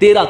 13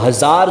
1000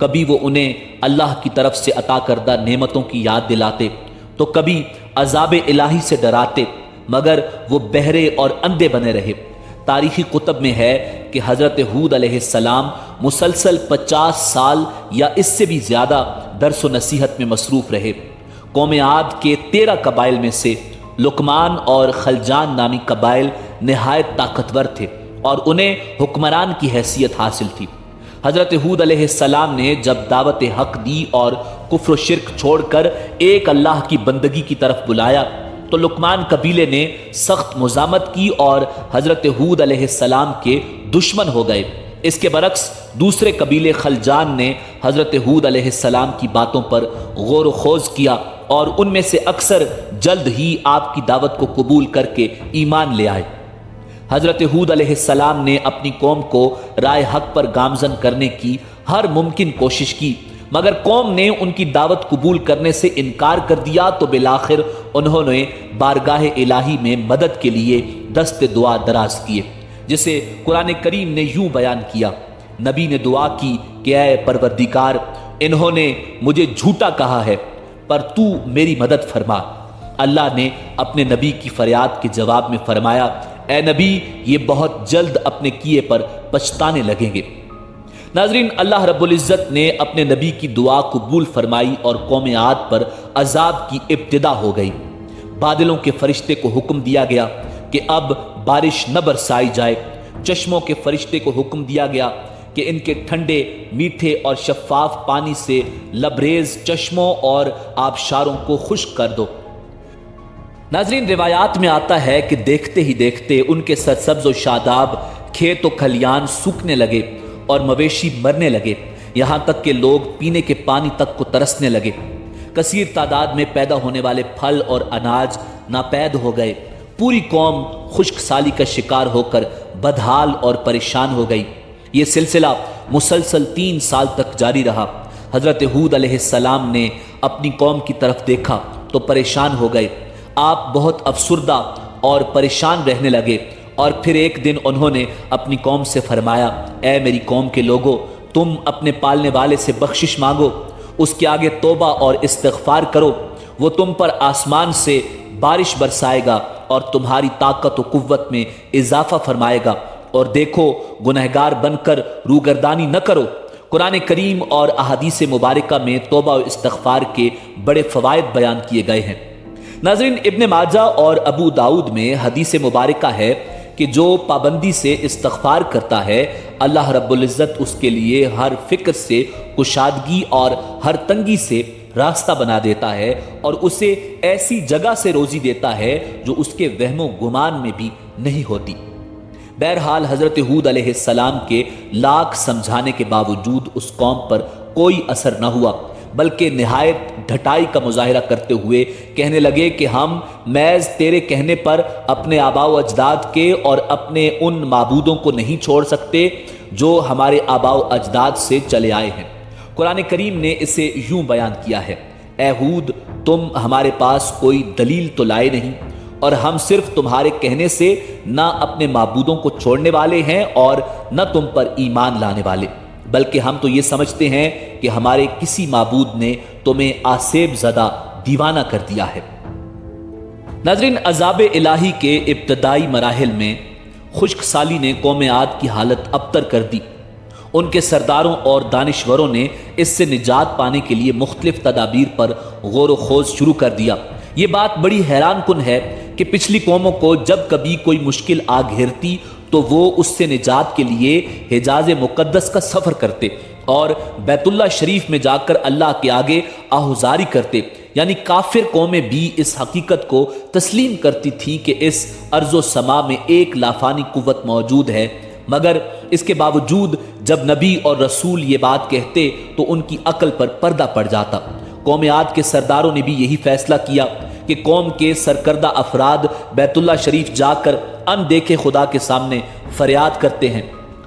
کبھی وہ انہیں اللہ کی طرف سے عطا کردہ نعمتوں کی یاد دلاتے تو کبھی عذاب الہی سے ڈراتے، مگر وہ بہرے اور اندھے بنے رہے۔ تاریخی کتب میں ہے کہ حضرت ہود علیہ السلام مسلسل 50 سال یا اس سے بھی زیادہ درس و نصیحت میں مصروف رہے۔ قوم عاد کے 13 قبائل میں سے لقمان اور خلجان نامی قبائل نہایت طاقتور تھے اور انہیں حکمران کی حیثیت حاصل تھی۔ حضرت ہود علیہ السلام نے جب دعوت حق دی اور کفر و شرک چھوڑ کر ایک اللہ کی بندگی کی طرف بلایا تو لقمان قبیلے نے سخت مزاحمت کی اور حضرت ہود علیہ السلام کے دشمن ہو گئے۔ اس کے برعکس دوسرے قبیلے خلجان نے حضرت ہود علیہ السلام کی باتوں پر غور و خوض کیا اور ان میں سے اکثر جلد ہی آپ کی دعوت کو قبول کر کے ایمان لے آئے۔ حضرت ہود علیہ السلام نے اپنی قوم کو رائے حق پر گامزن کرنے کی ہر ممکن کوشش کی، مگر قوم نے ان کی دعوت قبول کرنے سے انکار کر دیا تو بالآخر انہوں نے بارگاہ الہی میں مدد کے لیے دست دعا دراز کیے، جسے قرآن کریم نے یوں بیان کیا۔ نبی نے دعا کی کہ اے پروردگار، انہوں نے مجھے جھوٹا کہا ہے پر تو میری مدد فرما۔ اللہ نے اپنے نبی کی فریاد کے جواب میں فرمایا، اے نبی، یہ بہت جلد اپنے کیے پر پچھتانے لگیں گے۔ ناظرین، اللہ رب العزت نے اپنے نبی کی دعا قبول فرمائی اور قوم عاد پر عذاب کی ابتدا ہو گئی۔ بادلوں کے فرشتے کو حکم دیا گیا کہ اب بارش نہ برسائی جائے۔ چشموں کے فرشتے کو حکم دیا گیا کہ ان کے ٹھنڈے، میٹھے اور شفاف پانی سے لبریز چشموں اور آبشاروں کو خشک کر دو۔ ناظرین، روایات میں آتا ہے کہ دیکھتے ہی دیکھتے ان کے سرسبز و شاداب کھیت و کھلیان سوکھنے لگے اور مویشی مرنے لگے، یہاں تک کہ لوگ پینے کے پانی تک کو ترسنے لگے۔ کثیر تعداد میں پیدا ہونے والے پھل اور اناج ناپید ہو گئے۔ پوری قوم خشک سالی کا شکار ہو کر بدحال اور پریشان ہو گئی۔ یہ سلسلہ مسلسل 3 سال تک جاری رہا۔ حضرت ہود علیہ السلام نے اپنی قوم کی طرف دیکھا تو پریشان ہو گئے۔ آپ بہت افسردہ اور پریشان رہنے لگے اور پھر ایک دن انہوں نے اپنی قوم سے فرمایا، اے میری قوم کے لوگوں، تم اپنے پالنے والے سے بخشش مانگو، اس کے آگے توبہ اور استغفار کرو، وہ تم پر آسمان سے بارش برسائے گا اور تمہاری طاقت و قوت میں اضافہ فرمائے گا، اور دیکھو گنہگار بن کر روگردانی نہ کرو۔ قرآن کریم اور احادیث مبارکہ میں توبہ و استغفار کے بڑے فوائد بیان کیے گئے ہیں۔ ناظرین، ابن ماجہ اور ابو داؤد میں حدیث مبارکہ ہے کہ جو پابندی سے استغفار کرتا ہے، اللہ رب العزت اس کے لیے ہر فکر سے کشادگی اور ہر تنگی سے راستہ بنا دیتا ہے اور اسے ایسی جگہ سے روزی دیتا ہے جو اس کے وہم و گمان میں بھی نہیں ہوتی۔ بہرحال حضرت ہود علیہ السلام کے لاکھ سمجھانے کے باوجود اس قوم پر کوئی اثر نہ ہوا، بلکہ نہایت ڈھٹائی کا مظاہرہ کرتے ہوئے کہنے لگے کہ ہم محض تیرے کہنے پر اپنے آباء و اجداد کے اور اپنے ان معبودوں کو نہیں چھوڑ سکتے جو ہمارے آباء و اجداد سے چلے آئے ہیں۔ قرآن کریم نے اسے یوں بیان کیا ہے، اے ہود، تم ہمارے پاس کوئی دلیل تو لائے نہیں، اور ہم صرف تمہارے کہنے سے نہ اپنے معبودوں کو چھوڑنے والے ہیں اور نہ تم پر ایمان لانے والے، بلکہ ہم تو یہ سمجھتے ہیں کہ ہمارے کسی معبود نے تمہیں آسیب زدہ دیوانہ کر دیا ہے۔ ناظرین، عذاب الہی کے ابتدائی مراحل میں خشک سالی نے قوم عاد کی حالت ابتر کر دی۔ ان کے سرداروں اور دانشوروں نے اس سے نجات پانے کے لیے مختلف تدابیر پر غور و خوض شروع کر دیا۔ یہ بات بڑی حیران کن ہے کہ پچھلی قوموں کو جب کبھی کوئی مشکل آ گھیرتی تو وہ اس سے نجات کے لیے حجاز مقدس کا سفر کرتے اور بیت اللہ شریف میں جا کر اللہ کے آگے آہوزاری کرتے، یعنی کافر قومیں بھی اس حقیقت کو تسلیم کرتی تھی کہ اس ارض و سما میں ایک لافانی قوت موجود ہے، مگر اس کے باوجود جب نبی اور رسول یہ بات کہتے تو ان کی عقل پر پردہ پڑ جاتا۔ قوم عاد کے سرداروں نے بھی یہی فیصلہ کیا کہ قوم کے سرکردہ افراد بیت اللہ شریف جا کر ان دیکھے خدا کے سامنے فریاد کرتے ہیں۔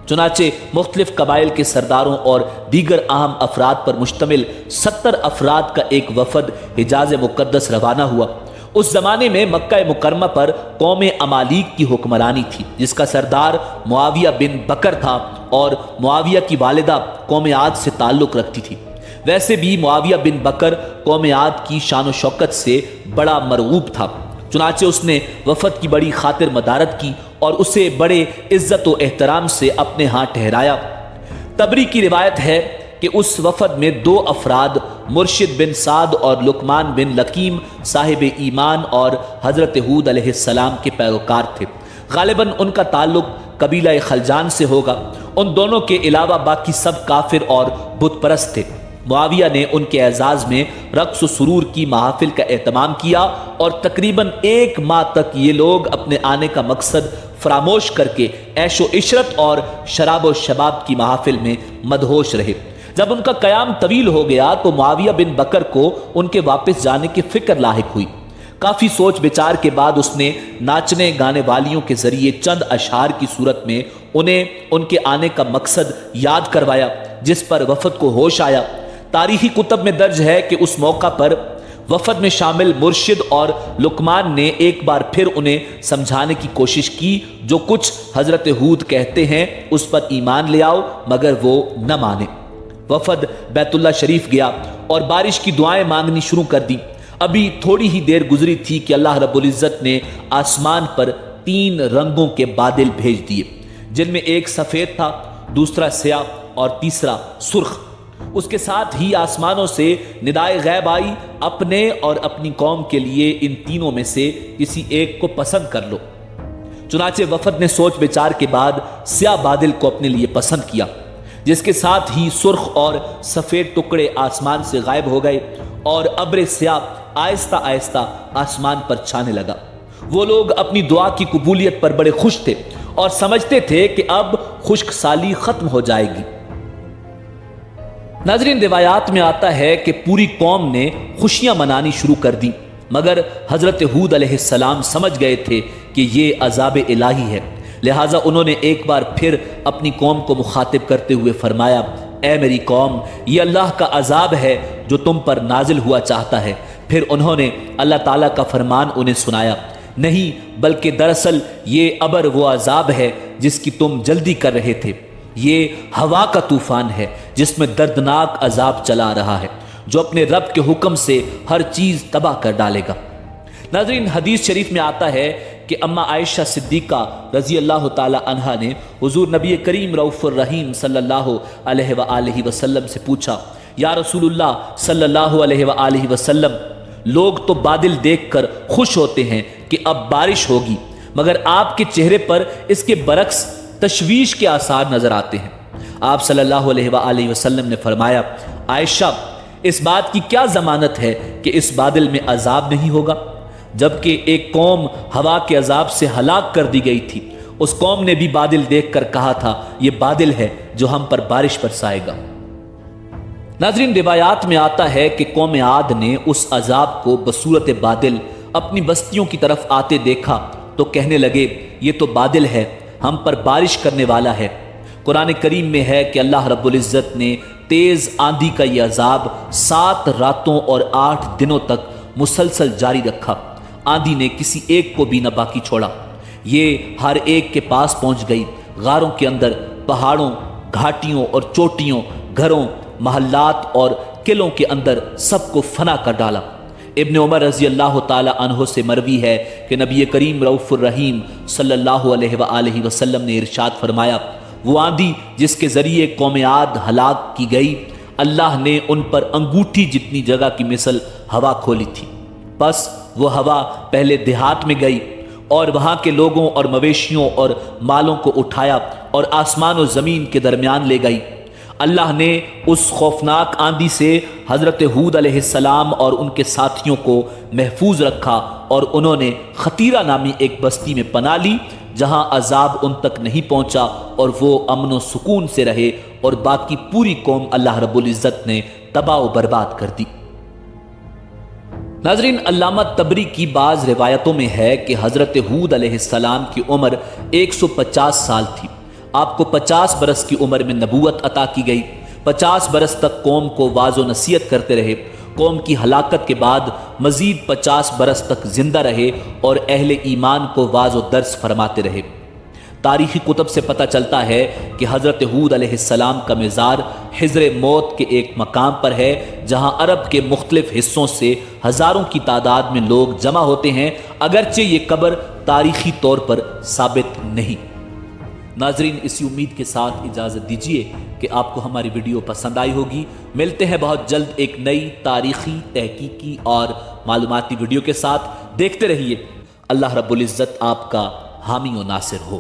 چنانچہ مختلف قبائل کے سرداروں اور دیگر اہم افراد پر مشتمل 70 افراد کا ایک وفد حجاز مقدس روانہ ہوا۔ اس زمانے میں مکہ مکرمہ پر قوم امالیک کی حکمرانی تھی، جس کا سردار معاویہ بن بکر تھا اور معاویہ کی والدہ قوم عاد سے تعلق رکھتی تھی۔ ویسے بھی معاویہ بن بکر قوم عاد کی شان و شوکت سے بڑا مرغوب تھا، چنانچہ اس نے وفد کی بڑی خاطر مدارت کی اور اسے بڑے عزت و احترام سے اپنے ہاں ٹھہرایا۔ تبری کی روایت ہے کہ اس وفد میں 2 افراد مرشد بن سعد اور لقمان بن لکیم صاحب ایمان اور حضرت ہود علیہ السلام کے پیروکار تھے۔ غالباً ان کا تعلق قبیلہ خلجان سے ہوگا۔ ان دونوں کے علاوہ باقی سب کافر اور بت پرست تھے۔ معاویہ نے ان کے اعزاز میں رقص و سرور کی محافل کا اہتمام کیا اور تقریباً 1 ماہ تک یہ لوگ اپنے آنے کا مقصد فراموش کر کے عیش و عشرت اور شراب و شباب کی محافل میں مدہوش رہے۔ جب ان کا قیام طویل ہو گیا تو معاویہ بن بکر کو ان کے واپس جانے کی فکر لاحق ہوئی۔ کافی سوچ بچار کے بعد اس نے ناچنے گانے والیوں کے ذریعے چند اشعار کی صورت میں انہیں ان کے آنے کا مقصد یاد کروایا، جس پر وفد کو ہوش آیا۔ تاریخی کتب میں درج ہے کہ اس موقع پر وفد میں شامل مرشد اور لقمان نے ایک بار پھر انہیں سمجھانے کی کوشش کی، جو کچھ حضرت ہود کہتے ہیں اس پر ایمان لے آؤ، مگر وہ نہ مانے۔ وفد بیت اللہ شریف گیا اور بارش کی دعائیں مانگنی شروع کر دی۔ ابھی تھوڑی ہی دیر گزری تھی کہ اللہ رب العزت نے آسمان پر 3 رنگوں کے بادل بھیج دیے، جن میں ایک سفید تھا، دوسرا سیاہ اور تیسرا سرخ۔ اس کے ساتھ ہی آسمانوں سے ندائے غیب آئی، اپنے اور اپنی قوم کے لیے ان تینوں میں سے کسی ایک کو پسند کر لو۔ چنانچہ وفد نے سوچ بچار کے بعد سیاہ بادل کو اپنے لیے پسند کیا، جس کے ساتھ ہی سرخ اور سفید ٹکڑے آسمان سے غائب ہو گئے اور ابر سیاہ آہستہ آہستہ آسمان پر چھانے لگا۔ وہ لوگ اپنی دعا کی قبولیت پر بڑے خوش تھے اور سمجھتے تھے کہ اب خشک سالی ختم ہو جائے گی۔ ناظرین، روایات میں آتا ہے کہ پوری قوم نے خوشیاں منانی شروع کر دی، مگر حضرت ہود علیہ السلام سمجھ گئے تھے کہ یہ عذاب الہی ہے، لہٰذا انہوں نے ایک بار پھر اپنی قوم کو مخاطب کرتے ہوئے فرمایا، اے میری قوم، یہ اللہ کا عذاب ہے جو تم پر نازل ہوا چاہتا ہے۔ پھر انہوں نے اللہ تعالیٰ کا فرمان انہیں سنایا، نہیں بلکہ دراصل یہ ابر وہ عذاب ہے جس کی تم جلدی کر رہے تھے، یہ ہوا کا طوفان ہے جس میں دردناک عذاب چلا رہا ہے، جو اپنے رب کے حکم سے ہر چیز تباہ کر ڈالے گا۔ ناظرین، حدیث شریف میں آتا ہے کہ اما عائشہ صدیقہ رضی اللہ تعالی عنہا نے حضور نبی کریم رؤوف الرحیم صلی اللہ علیہ وآلہ وسلم سے پوچھا، یا رسول اللہ صلی اللہ علیہ وآلہ وسلم، لوگ تو بادل دیکھ کر خوش ہوتے ہیں کہ اب بارش ہوگی، مگر آپ کے چہرے پر اس کے برعکس تشویش کے آثار نظر آتے ہیں۔ آپ صلی اللہ علیہ وآلہ وسلم نے فرمایا، عائشہ، اس بات کی کیا ضمانت ہے کہ اس بادل میں عذاب نہیں ہوگا؟ جبکہ ایک قوم ہوا کے عذاب سے ہلاک کر دی گئی تھی، اس قوم نے بھی بادل دیکھ کر کہا تھا، یہ بادل ہے جو ہم پر بارش برسائے گا۔ ناظرین، روایات میں آتا ہے کہ قوم عاد نے اس عذاب کو بصورت بادل اپنی بستیوں کی طرف آتے دیکھا تو کہنے لگے، یہ تو بادل ہے، ہم پر بارش کرنے والا ہے۔ قرآن کریم میں ہے کہ اللہ رب العزت نے تیز آندھی کا یہ عذاب 7 راتوں اور 8 دنوں تک مسلسل جاری رکھا۔ آندھی نے کسی ایک کو بھی نہ باقی چھوڑا، یہ ہر ایک کے پاس پہنچ گئی، غاروں کے اندر، پہاڑوں، گھاٹیوں اور چوٹیوں، گھروں، محلات اور قلعوں کے اندر سب کو فنا کر ڈالا۔ ابن عمر رضی اللہ تعالی عنہ سے مروی ہے کہ نبی کریم رؤوف الرحیم صلی اللہ علیہ وآلہ وسلم نے ارشاد فرمایا، وہ آندھی جس کے ذریعے قوم عاد ہلاک کی گئی، اللہ نے ان پر انگوٹھی جتنی جگہ کی مثل ہوا کھولی تھی۔ بس وہ ہوا پہلے دیہات میں گئی اور وہاں کے لوگوں اور مویشیوں اور مالوں کو اٹھایا اور آسمان و زمین کے درمیان لے گئی۔ اللہ نے اس خوفناک آندھی سے حضرت ہود علیہ السلام اور ان کے ساتھیوں کو محفوظ رکھا اور انہوں نے خطیرہ نامی ایک بستی میں پناہ لی، جہاں عذاب ان تک نہیں پہنچا اور وہ امن و سکون سے رہے، اور باقی پوری قوم اللہ رب العزت نے تباہ و برباد کر دی۔ ناظرین، علامہ تبری کی بعض روایتوں میں ہے کہ حضرت ہود علیہ السلام کی عمر 150 سال تھی۔ آپ کو 50 برس کی عمر میں نبوت عطا کی گئی۔ 50 برس تک قوم کو واعظ و نصیحت کرتے رہے۔ قوم کی ہلاکت کے بعد مزید 50 برس تک زندہ رہے اور اہل ایمان کو واعظ و درس فرماتے رہے۔ تاریخی کتب سے پتہ چلتا ہے کہ حضرت ہود علیہ السلام کا مزار حجر موت کے ایک مقام پر ہے جہاں عرب کے مختلف حصوں سے ہزاروں کی تعداد میں لوگ جمع ہوتے ہیں، اگرچہ یہ قبر تاریخی طور پر ثابت نہیں۔ ناظرین، اسی امید کے ساتھ اجازت دیجیے کہ آپ کو ہماری ویڈیو پسند آئی ہوگی۔ ملتے ہیں بہت جلد ایک نئی تاریخی، تحقیقی اور معلوماتی ویڈیو کے ساتھ۔ دیکھتے رہیے۔ اللہ رب العزت آپ کا حامی و ناصر ہو۔